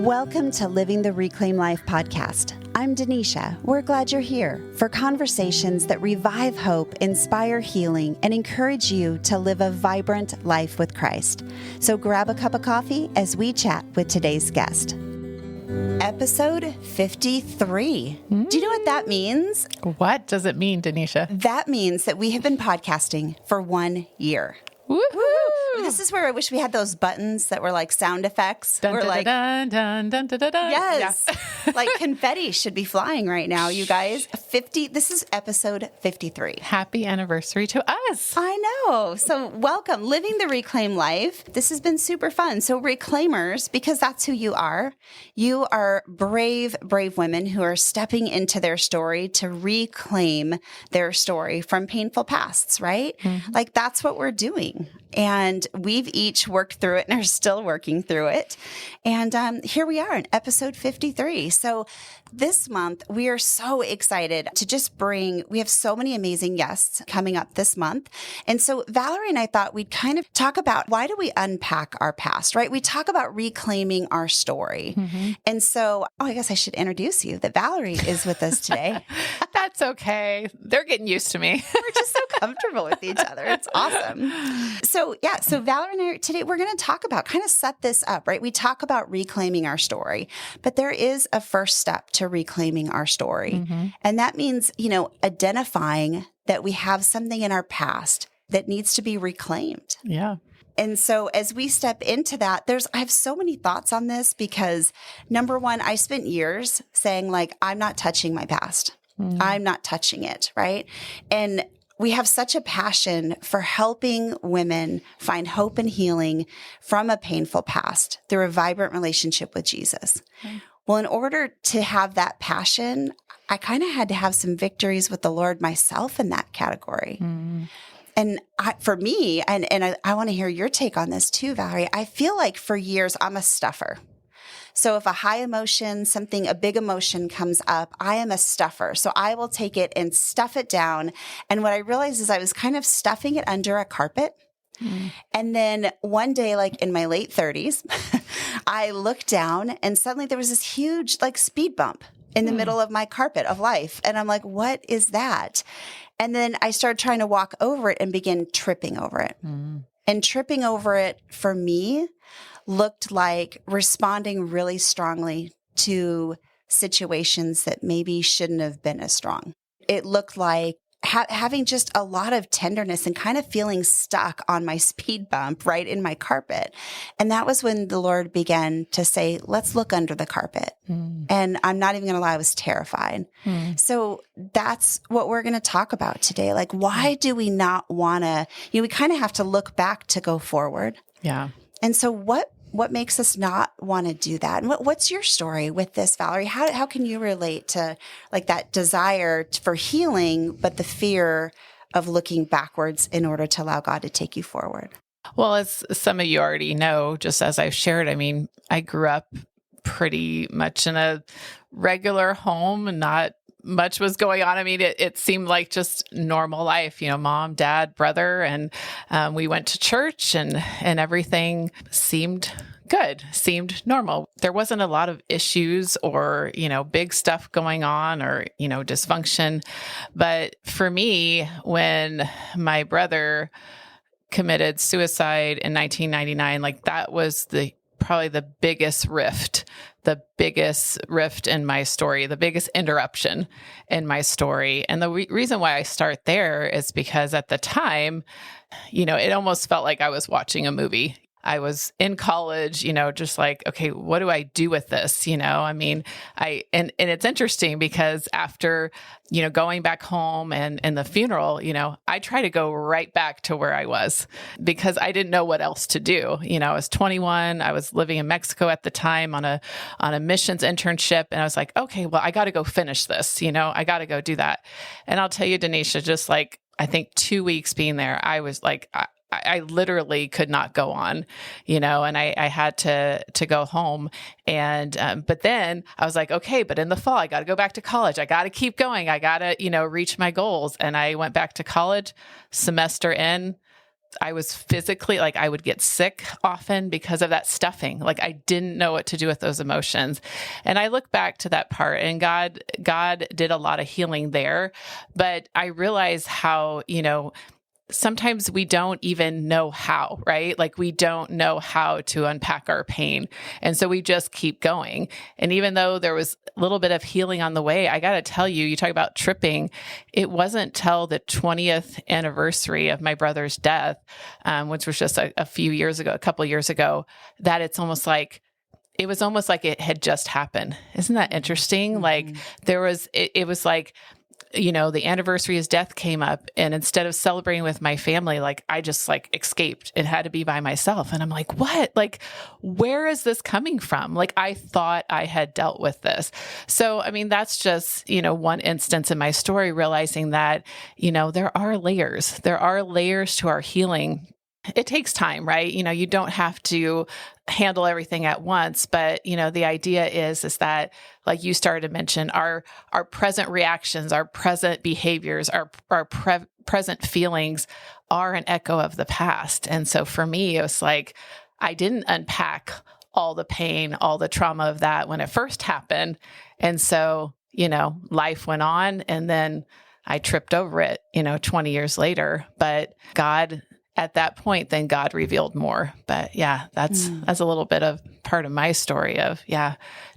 Welcome to Living the Reclaim Life podcast. I'm Denisha. We're glad you're here for conversations that revive hope, inspire healing, and encourage you to live a vibrant life with Christ. So grab a cup of coffee as we chat with today's guest. Episode 53. Do you know what that means? What does it mean, Denisha? That means that we have been podcasting for 1 year. Woo-hoo! This is where I wish we had those buttons that were like sound effects. Dun, We're dun, like, dun, dun, dun, dun, dun, dun. yes, Yeah. like confetti should be flying right now, you guys. 50. This is episode 53. Happy anniversary to us. I know. So welcome, Living the Reclaim Life. This has been super fun. So reclaimers, because that's who you are. You are brave, brave women who are stepping into their story to reclaim their story from painful pasts, right? Mm-hmm. Like that's what we're doing. And we've each worked through it and are still working through it. And here we are in episode 53. So this month, we are so excited to just we have so many amazing guests coming up this month. And so Valerie and I thought we'd kind of talk about why do we unpack our past, right? We talk about reclaiming our story. Mm-hmm. And so, I guess I should introduce you that Valerie is with us today. That's okay. They're getting used to me. We're just so comfortable with each other. It's awesome. So Valerie and I today, we're going to talk about, kind of set this up, right? We talk about reclaiming our story, but there is a first step to reclaiming our story. Mm-hmm. And that means, identifying that we have something in our past that needs to be reclaimed. Yeah. And so as we step into that, I have so many thoughts on this because number one, I spent years saying like, I'm not touching my past. Mm-hmm. I'm not touching it. Right. And we have such a passion for helping women find hope and healing from a painful past through a vibrant relationship with Jesus. Okay. Well, in order to have that passion, I kind of had to have some victories with the Lord myself in that category. Mm. And for me, and I want to hear your take on this too, Valerie, I feel like for years I'm a stuffer. So if a high emotion, a big emotion comes up, I am a stuffer. So I will take it and stuff it down. And what I realized is I was kind of stuffing it under a carpet. Mm. And then one day, like in my late 30s, I looked down and suddenly there was this huge like speed bump in the middle of my carpet of life. And I'm like, what is that? And then I started trying to walk over it and begin tripping over it. Mm. And tripping over it for me looked like responding really strongly to situations that maybe shouldn't have been as strong. It looked like having just a lot of tenderness and kind of feeling stuck on my speed bump right in my carpet. And that was when the Lord began to say, let's look under the carpet. Mm. And I'm not even going to lie, I was terrified. Mm. So that's what we're going to talk about today. Like, why do we not want to, we kind of have to look back to go forward. Yeah. And so what makes us not want to do that? And what's your story with this, Valerie? How can you relate to like that desire for healing, but the fear of looking backwards in order to allow God to take you forward? Well, as some of you already know, just as I've shared, I grew up pretty much in a regular home and not much was going on. It seemed like just normal life, mom, dad, brother, and we went to church and everything seemed good, seemed normal. There wasn't a lot of issues or, big stuff going on or, dysfunction. But for me, when my brother committed suicide in 1999, like that was probably the biggest rift in my story, the biggest interruption in my story. And the reason why I start there is because at the time, it almost felt like I was watching a movie. I was in college, just like, okay, what do I do with this? And it's interesting because after, going back home and the funeral, I try to go right back to where I was because I didn't know what else to do. I was 21. I was living in Mexico at the time on a missions internship. And I was like, okay, well, I got to go finish this. I got to go do that. And I'll tell you, Denisha, just like, I think 2 weeks being there, I was like, I literally could not go on, and I had to go home. And, but then I was like, okay, but in the fall, I got to go back to college. I got to keep going. I got to, reach my goals. And I went back to college semester in, I was physically, like, I would get sick often because of that stuffing. Like, I didn't know what to do with those emotions. And I look back to that part, and God did a lot of healing there. But I realize how, sometimes we don't even know how, right? Like, we don't know how to unpack our pain. And so we just keep going. And even though there was a little bit of healing on the way, I got to tell you, you talk about tripping. It wasn't till the 20th anniversary of my brother's death, which was just a couple of years ago, that it was almost like it had just happened. Isn't that interesting? Mm-hmm. Like, it was like, the anniversary of his death came up, and instead of celebrating with my family, like, I just escaped and had to be by myself. And I'm like, what? Like, where is this coming from? Like, I thought I had dealt with this. So, I mean, that's just, one instance in my story, realizing that, there are layers to our healing. It takes time, right? You don't have to handle everything at once, but the idea is that, like you started to mention, our present reactions, our present behaviors, our present feelings are an echo of the past. And so for me, it was like, I didn't unpack all the pain, all the trauma of that when it first happened. And so, life went on, and then I tripped over it, 20 years later, but at that point, then God revealed more. But yeah, that's a little bit of part of my story of,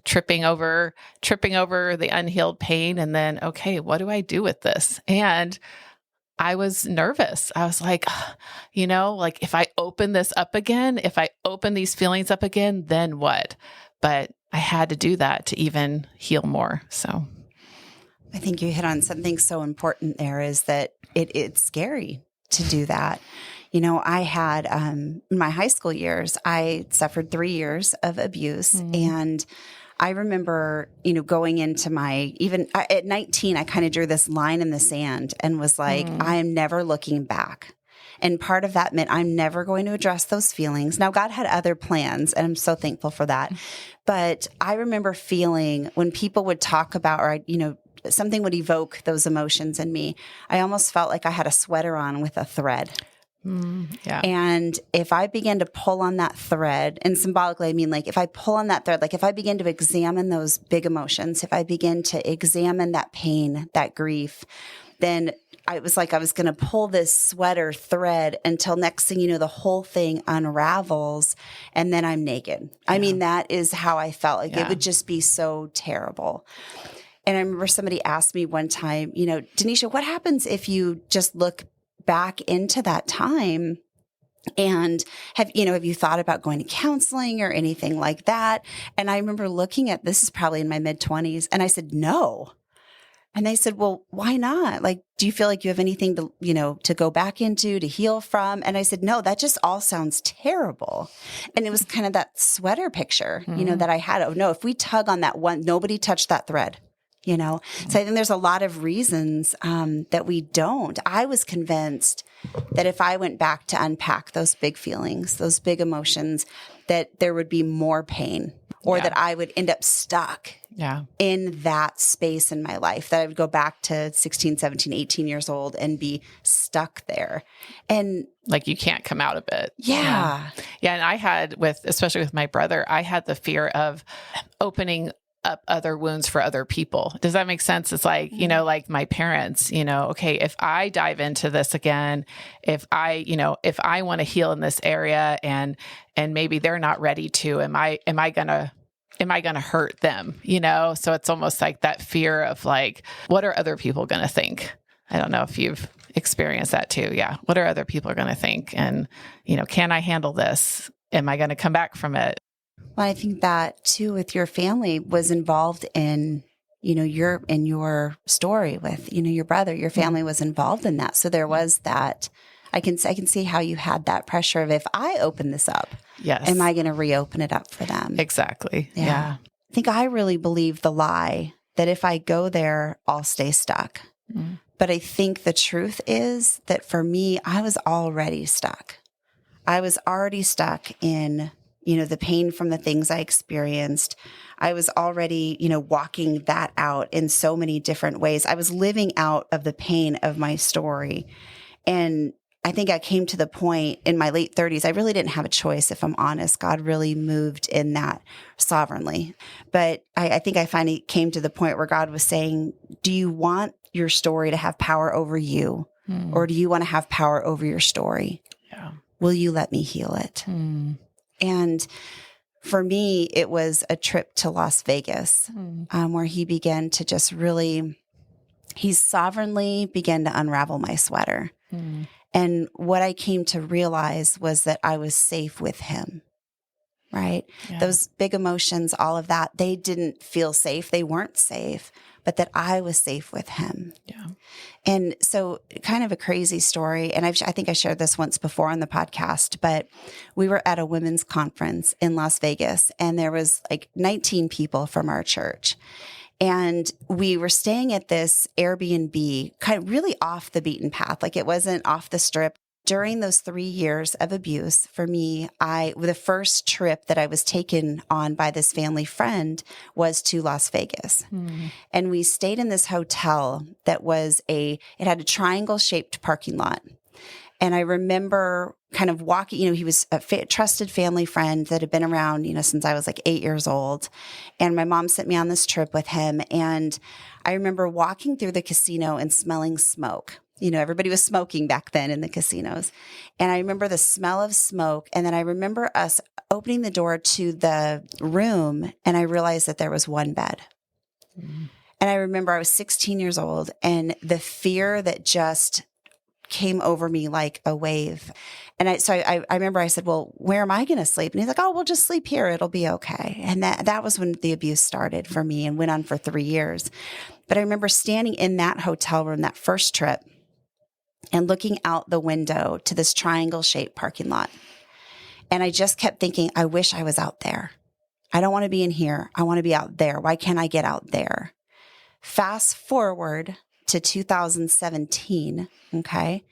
tripping over the unhealed pain. And then, okay, what do I do with this? And I was nervous. I was like, if I open this up again, if I open these feelings up again, then what? But I had to do that to even heal more. So I think you hit on something so important there, is that it's scary to do that. I had, in my high school years, I suffered 3 years of abuse. And I remember, going into at 19, I kind of drew this line in the sand and was like, I am never looking back. And part of that meant I'm never going to address those feelings. Now, God had other plans, and I'm so thankful for that. But I remember feeling when people would talk about, or something would evoke those emotions in me, I almost felt like I had a sweater on with a thread. Yeah. And if I begin to pull on that thread, and symbolically, I mean, like, if I pull on that thread, like if I begin to examine those big emotions, if I begin to examine that pain, that grief, then I was like, I was going to pull this sweater thread until next thing you know, the whole thing unravels, and then I'm naked. I mean, that is how I felt. Like, it would just be so terrible. And I remember somebody asked me one time, Denisha, what happens if you just look back into that time, and have you thought about going to counseling or anything like that? And I remember looking at, this is probably in my mid-20s, and I said, no. And they said, well, why not? Like, do you feel like you have anything to go back into, to heal from? And I said, no, that just all sounds terrible. And it was kind of that sweater picture, that I had. Oh no, if we tug on that one, nobody touched that thread. So I think there's a lot of reasons that we don't. I was convinced that if I went back to unpack those big feelings, those big emotions, that there would be more pain, or that I would end up stuck in that space in my life, that I would go back to 16, 17, 18 years old and be stuck there. And like, you can't come out of it. Yeah. And I had, especially with my brother, I had the fear of opening up other wounds for other people. Does that make sense? It's like, like my parents, okay, if I dive into this again, if I want to heal in this area, and maybe they're not ready to, am I going to hurt them? So it's almost like that fear of like, what are other people going to think? I don't know if you've experienced that too. Yeah. What are other people going to think? And, can I handle this? Am I going to come back from it? Well, I think that too, with your family, was involved in, your story with, your brother. Your family was involved in that. So there was that. I can see how you had that pressure of, if I open this up, am I going to reopen it up for them? Exactly. Yeah. I think I really believe the lie that if I go there, I'll stay stuck. But I think the truth is that for me, I was already stuck. I was already stuck in, the pain from the things I experienced. I was already, walking that out in so many different ways. I was living out of the pain of my story. And I think I came to the point in my late 30s, I really didn't have a choice, if I'm honest. God really moved in that sovereignly. But I think I finally came to the point where God was saying, do you want your story to have power over you? Or do you want to have power over your story? Yeah. Will you let me heal it? And for me, it was a trip to Las Vegas, where he began to just really, he sovereignly began to unravel my sweater. And what I came to realize was that I was safe with him, right? Yeah. Those big emotions, all of that, they didn't feel safe. They weren't safe, but that I was safe with him. Yeah. And so kind of a crazy story. And I think I shared this once before on the podcast, but we were at a women's conference in Las Vegas, and there was like 19 people from our church. And we were staying at this Airbnb, kind of really off the beaten path. Like it wasn't off the strip. During those 3 years of abuse for me, the first trip that I was taken on by this family friend was to Las Vegas. And we stayed in this hotel that it had a triangle shaped parking lot. And I remember kind of walking, he was a trusted family friend that had been around, since I was like 8 years old. And my mom sent me on this trip with him. And I remember walking through the casino and smelling smoke. Everybody was smoking back then in the casinos. And I remember the smell of smoke. And then I remember us opening the door to the room, and I realized that there was one bed. And I remember I was 16 years old, and the fear that just came over me like a wave. And I remember I said, well, where am I going to sleep? And he's like, oh, we'll just sleep here. It'll be okay. And that was when the abuse started for me and went on for 3 years. But I remember standing in that hotel room, that first trip, and looking out the window to this triangle shaped parking lot. And I just kept thinking, I wish I was out there. I don't want to be in here. I want to be out there. Why can't I get out there? Fast forward to 2017. Okay.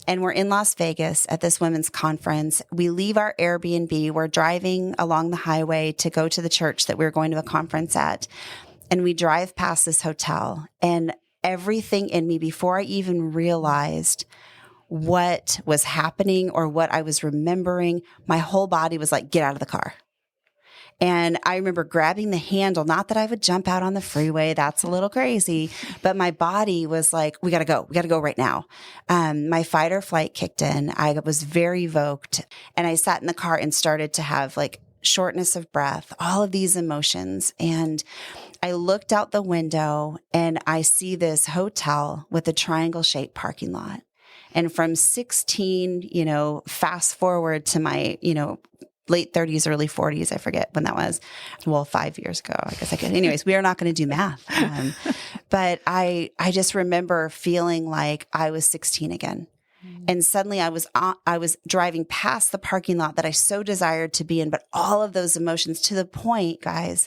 And we're in Las Vegas at this women's conference. We leave our Airbnb. We're driving along the highway to go to the church that we were going to a conference at. And we drive past this hotel, and everything in me, before I even realized what was happening or what I was remembering, my whole body was like, get out of the car. And I remember grabbing the handle, not that I would jump out on the freeway. That's a little crazy, but my body was like, we got to go. We got to go right now. My fight or flight kicked in. I was very evoked, and I sat in the car and started to have like shortness of breath, all of these emotions. And I looked out the window, and I see this hotel with a triangle shaped parking lot. And from 16, fast forward to my, late 30s, early 40s, I forget when that was. Well, 5 years ago, I guess I could. Anyways, we are not going to do math. But I just remember feeling like I was 16 again. And suddenly I was driving past the parking lot that I so desired to be in, but all of those emotions, to the point, guys,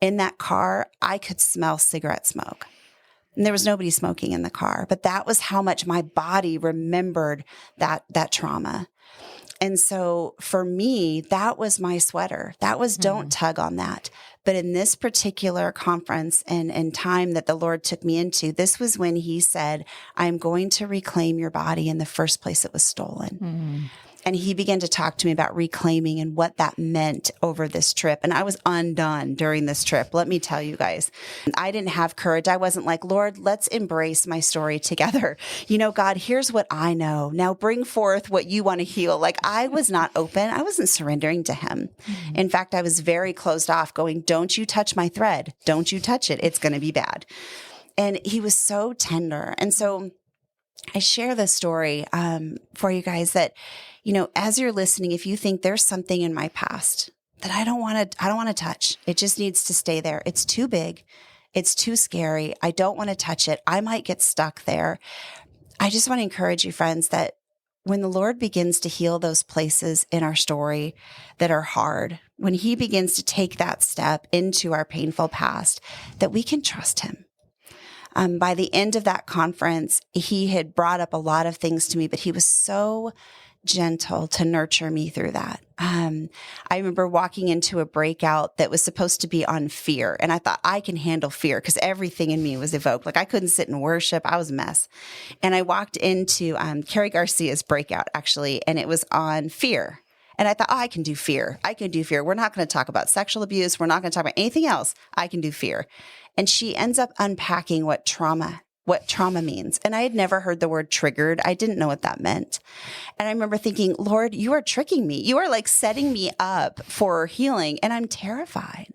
in that car, I could smell cigarette smoke. And there was nobody smoking in the car, but that was how much my body remembered that trauma. And so for me, that was my sweater. That was don't tug on that. But in this particular conference and time that the Lord took me into, this was when he said, I'm going to reclaim your body in the first place it was stolen. And he began to talk to me about reclaiming and what that meant over this trip. And I was undone during this trip. Let me tell you guys, I didn't have courage. I wasn't like, Lord, let's embrace my story together. God, here's what I know. Now bring forth what you want to heal. Like, I was not open. I wasn't surrendering to him. In fact, I was very closed off, going, don't you touch my thread. Don't you touch it. It's going to be bad. And he was so tender. And so I share this story for you guys that, as you're listening, if you think there's something in my past that I don't want to touch, it just needs to stay there. It's too big. It's too scary. I don't want to touch it. I might get stuck there. I just want to encourage you, friends, that when the Lord begins to heal those places in our story that are hard, when he begins to take that step into our painful past, that we can trust him. By the end of that conference, he had brought up a lot of things to me, but he was so gentle to nurture me through that. I remember walking into a breakout that was supposed to be on fear. And I thought I can handle fear because everything in me was evoked. Like I couldn't sit and worship. I was a mess. And I walked into Carrie Garcia's breakout actually, and it was on fear. And I thought, I can do fear. I can do fear. We're not going to talk about sexual abuse. We're not going to talk about anything else. I can do fear. And she ends up unpacking what trauma means. And I had never heard the word triggered. I didn't know what that meant. And I remember thinking, Lord, you are tricking me. You are like setting me up for healing. And I'm terrified.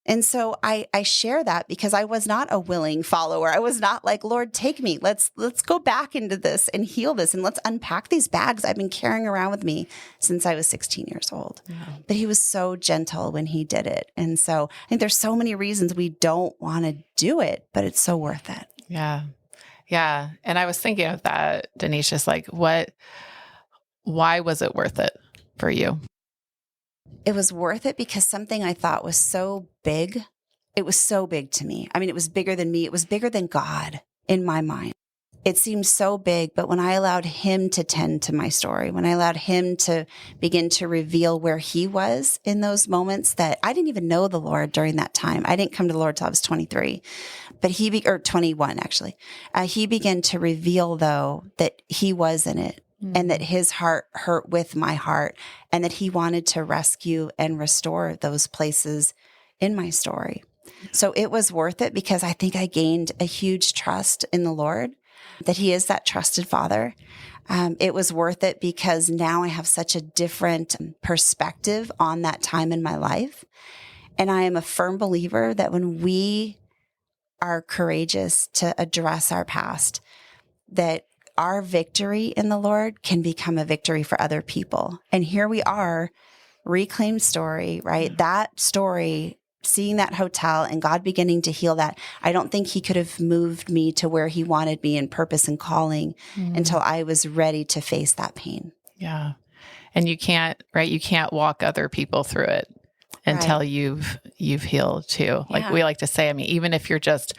And so I share that because I was not a willing follower. I was not like, Lord, take me. Let's go back into this and heal this. And let's unpack these bags I've been carrying around with me since I was 16 years old. Yeah. But he was so gentle when he did it. And so I think there's so many reasons we don't want to do it, but it's so worth it. Yeah. Yeah. And I was thinking of that, Denisha, like why was it worth it for you? It was worth it because something I thought was so big, it was so big to me. I mean, it was bigger than me. It was bigger than God in my mind. It seemed so big, but when I allowed him to tend to my story, when I allowed him to begin to reveal where he was in those moments that I didn't even know the Lord during that time. I didn't come to the Lord till I was 23, but or 21 actually. He began to reveal though that he was in it. And that his heart hurt with my heart and that he wanted to rescue and restore those places in my story. So it was worth it because I think I gained a huge trust in the Lord, that he is that trusted father. It was worth it because now I have such a different perspective on that time in my life. And I am a firm believer that when we are courageous to address our past, that our victory in the Lord can become a victory for other people. And here we are, reclaimed story, right? Mm-hmm. That story, seeing that hotel and God beginning to heal that. I don't think he could have moved me to where he wanted me in purpose and calling until I was ready to face that pain. Yeah. And you can't, right? You can't walk other people through it until you've healed too. Like we like to say, I mean, even if you're just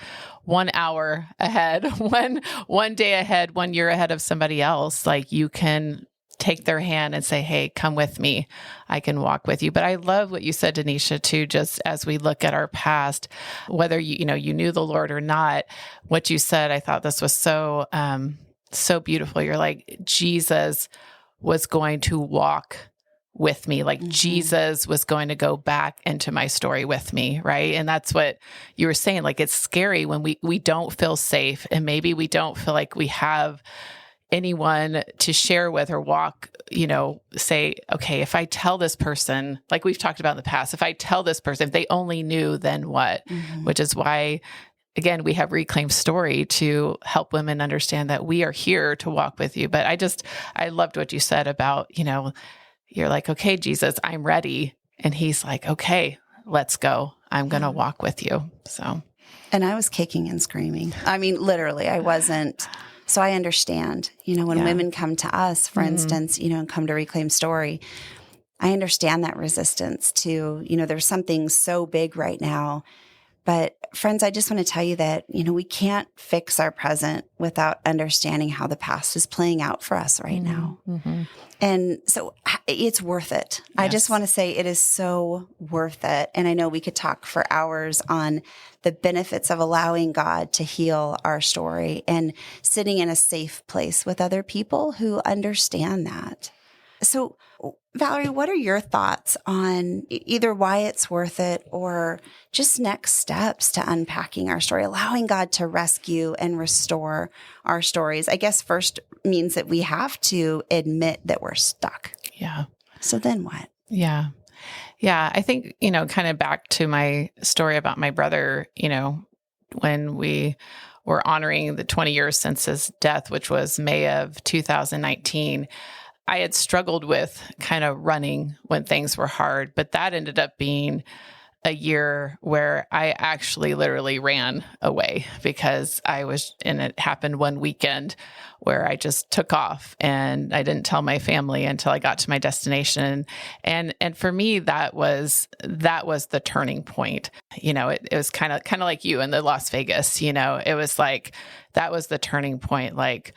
1 hour ahead, one day ahead, 1 year ahead of somebody else, like you can take their hand and say, hey, come with me. I can walk with you. But I love what you said, Denisha, too, just as we look at our past, whether you knew the Lord or not, what you said, I thought this was so beautiful. You're like, Jesus was going to walk with me. Like Jesus was going to go back into my story with me. Right. And that's what you were saying. Like, it's scary when we don't feel safe and maybe we don't feel like we have anyone to share with or walk, say, okay, if I tell this person, like we've talked about in the past, if I tell this person, if they only knew, then what? Which is why, again, we have Reclaim Story to help women understand that we are here to walk with you. But I loved what you said about, you're like, okay, Jesus, I'm ready. And he's like, okay, let's go. I'm going to walk with you. So, and I was kicking and screaming. I mean, literally, I wasn't. So I understand, when women come to us, for instance, and come to Reclaim Story, I understand that resistance to, there's something so big right now. But friends, I just want to tell you that, we can't fix our present without understanding how the past is playing out for us right now. And so it's worth it. Yes. I just want to say it is so worth it. And I know we could talk for hours on the benefits of allowing God to heal our story and sitting in a safe place with other people who understand that. So, Valerie, what are your thoughts on either why it's worth it or just next steps to unpacking our story, allowing God to rescue and restore our stories? I guess first means that we have to admit that we're stuck. Yeah. So then what? Yeah. Yeah. I think, kind of back to my story about my brother, when we were honoring the 20 years since his death, which was May of 2019, I had struggled with kind of running when things were hard, but that ended up being a year where I actually literally ran away because and it happened one weekend where I just took off and I didn't tell my family until I got to my destination. And for me, that was the turning point. It was kind of like you in the Las Vegas, it was like, that was the turning point. Like,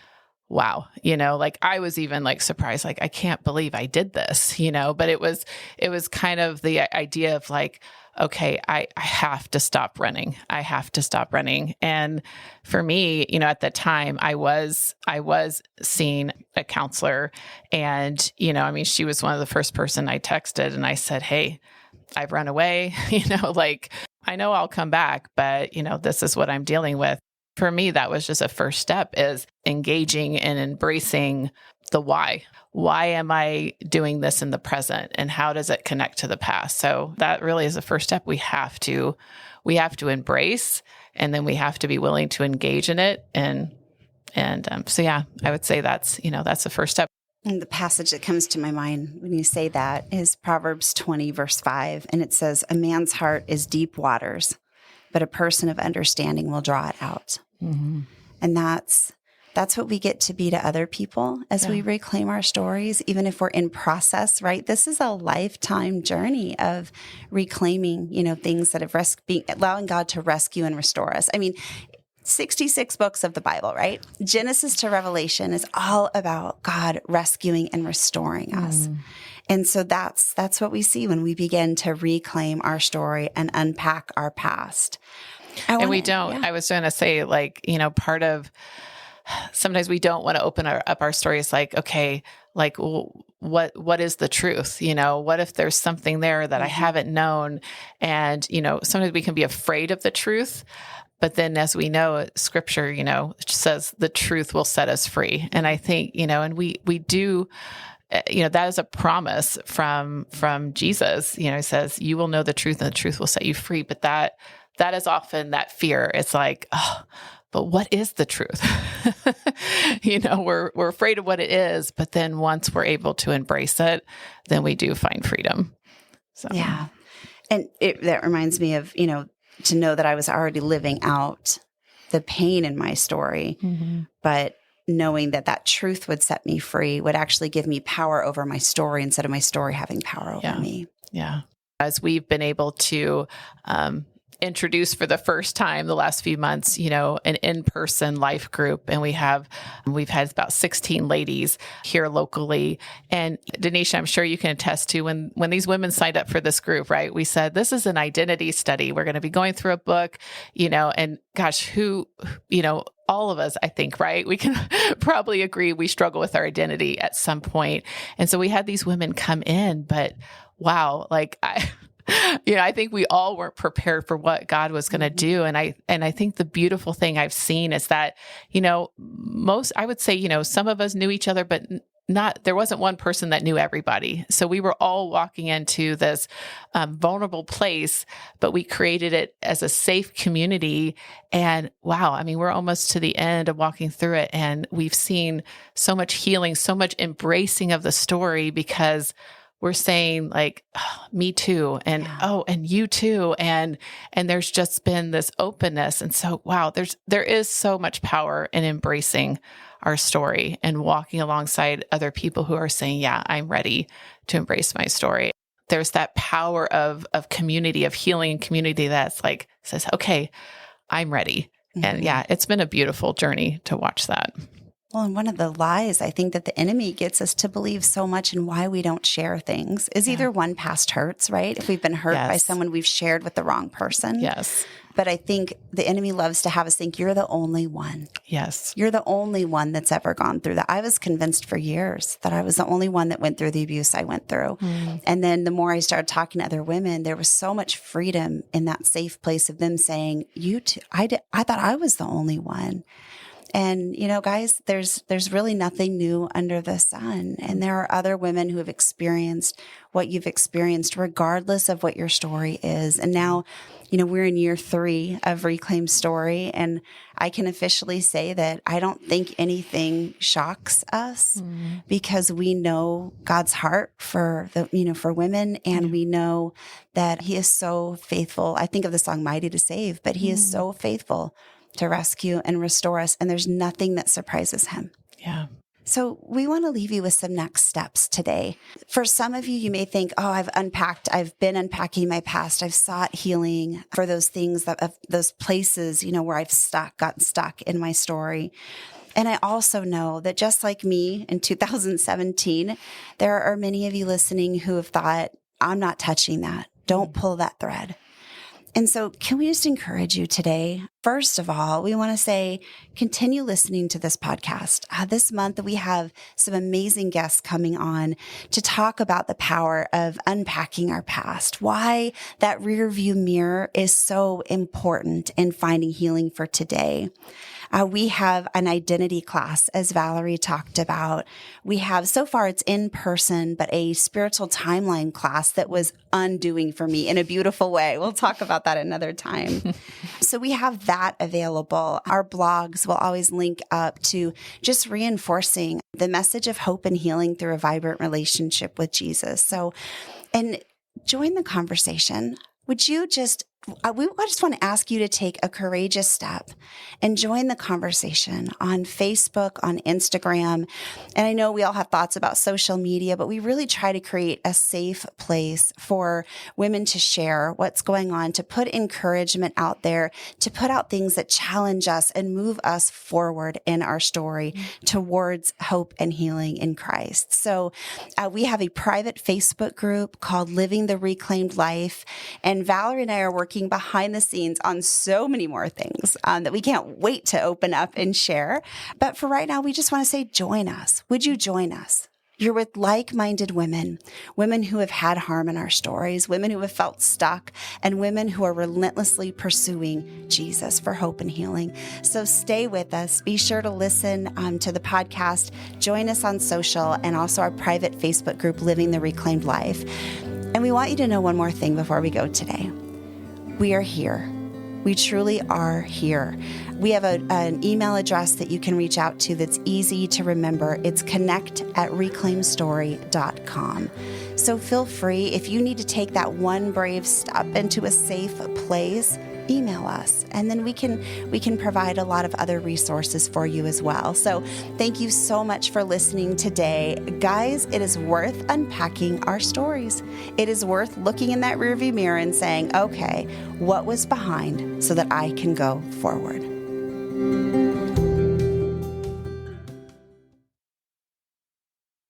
wow, like I was even like surprised, like, I can't believe I did this, but it was kind of the idea of like, okay, I have to stop running. I have to stop running. And for me, at the time I was seeing a counselor, and, she was one of the first person I texted, and I said, hey, I've run away, like, I know I'll come back, but this is what I'm dealing with. For me, that was just a first step, is engaging and embracing the why. Why am I doing this in the present, and how does it connect to the past? So that really is the first step we have to embrace, and then we have to be willing to engage in it. So yeah, I would say that's the first step. And the passage that comes to my mind when you say that is Proverbs 20, verse 5. And it says, a man's heart is deep waters, but a person of understanding will draw it out. Mm-hmm. And that's what we get to be to other people as we reclaim our stories, even if we're in process, right? This is a lifetime journey of reclaiming, things that have allowing God to rescue and restore us. I mean, 66 books of the Bible, right? Genesis to Revelation is all about God rescuing and restoring us. And so that's what we see when we begin to reclaim our story and unpack our past. I was going to say, like, part of, sometimes we don't want to open up our stories like, okay, like, what is the truth? What if there's something there that I haven't known? And, sometimes we can be afraid of the truth. But then, as we know, scripture, says the truth will set us free. And I think, and we do, that is a promise from Jesus. He says, you will know the truth, and the truth will set you free. But that is often that fear. It's like, oh, but what is the truth? We're afraid of what it is, but then once we're able to embrace it, then we do find freedom. So. Yeah. And that reminds me of, to know that I was already living out the pain in my story, but knowing that truth would set me free would actually give me power over my story instead of my story having power over me. Yeah. As we've been able to introduce for the first time the last few months, an in-person life group. And we've had about 16 ladies here locally. And Denisha, I'm sure you can attest to when these women signed up for this group, right? We said, this is an identity study. We're going to be going through a book, and gosh, all of us, I think, right? We can probably agree we struggle with our identity at some point. And so we had these women come in, but wow, like I think we all weren't prepared for what God was going to do. And I think the beautiful thing I've seen is that, I would say, some of us knew each other, but there wasn't one person that knew everybody. So we were all walking into this vulnerable place, but we created it as a safe community. And wow, I mean, we're almost to the end of walking through it. And we've seen so much healing, so much embracing of the story, because we're saying like, oh, me too. And, and you too. And there's just been this openness. And so, wow, there is so much power in embracing our story and walking alongside other people who are saying, yeah, I'm ready to embrace my story. There's that power of community, of healing and community that's like, says, okay, I'm ready. And yeah, it's been a beautiful journey to watch that. Well, and one of the lies I think that the enemy gets us to believe so much in why we don't share things is either one, past hurts, right? If we've been hurt by someone, we've shared with the wrong person. Yes. But I think the enemy loves to have us think you're the only one. Yes. You're the only one that's ever gone through that. I was convinced for years that I was the only one that went through the abuse I went through. And then the more I started talking to other women, there was so much freedom in that safe place of them saying, you too, I thought I was the only one. And, guys, there's really nothing new under the sun. And there are other women who have experienced what you've experienced, regardless of what your story is. And now, we're in year 3 of Reclaim Story. And I can officially say that I don't think anything shocks us because we know God's heart for for women. And we know that He is so faithful. I think of the song Mighty to Save, but He is so faithful to rescue and restore us. And there's nothing that surprises Him. Yeah. So we want to leave you with some next steps today. For some of you, you may think, oh, I've been unpacking my past. I've sought healing for those things, those places, where I've gotten stuck in my story. And I also know that just like me in 2017, there are many of you listening who have thought, I'm not touching that. Don't pull that thread. And so can we just encourage you today? First of all, we want to say, continue listening to this podcast. This month, we have some amazing guests coming on to talk about the power of unpacking our past, why that rear view mirror is so important in finding healing for today. We have an identity class, as Valerie talked about. We have, so far it's in person, but a spiritual timeline class that was undoing for me in a beautiful way. We'll talk about that another time. So we have that available. Our blogs will always link up to just reinforcing the message of hope and healing through a vibrant relationship with Jesus. So, and join the conversation. Would you just I just want to ask you to take a courageous step and join the conversation on Facebook, on Instagram. And I know we all have thoughts about social media, but we really try to create a safe place for women to share what's going on, to put encouragement out there, to put out things that challenge us and move us forward in our story towards hope and healing in Christ. So we have a private Facebook group called Living the Reclaimed Life. And Valerie and I are working behind the scenes on so many more things that we can't wait to open up and share. But for right now, we just want to say, join us. Would you join us? You're with like-minded women who have had harm in our stories, women who have felt stuck, and women who are relentlessly pursuing Jesus for hope and healing. So stay with us. Be sure to listen to the podcast. Join us on social and also our private Facebook group, Living the Reclaimed Life. And we want you to know one more thing before we go today. We are here. We truly are here. We have an email address that you can reach out to that's easy to remember. It's connect@reclaimstory.com. So feel free, if you need to take that one brave step into a safe place, email us, and then we can provide a lot of other resources for you as well. So thank you so much for listening today. Guys, it is worth unpacking our stories. It is worth looking in that rearview mirror and saying, okay, what was behind so that I can go forward?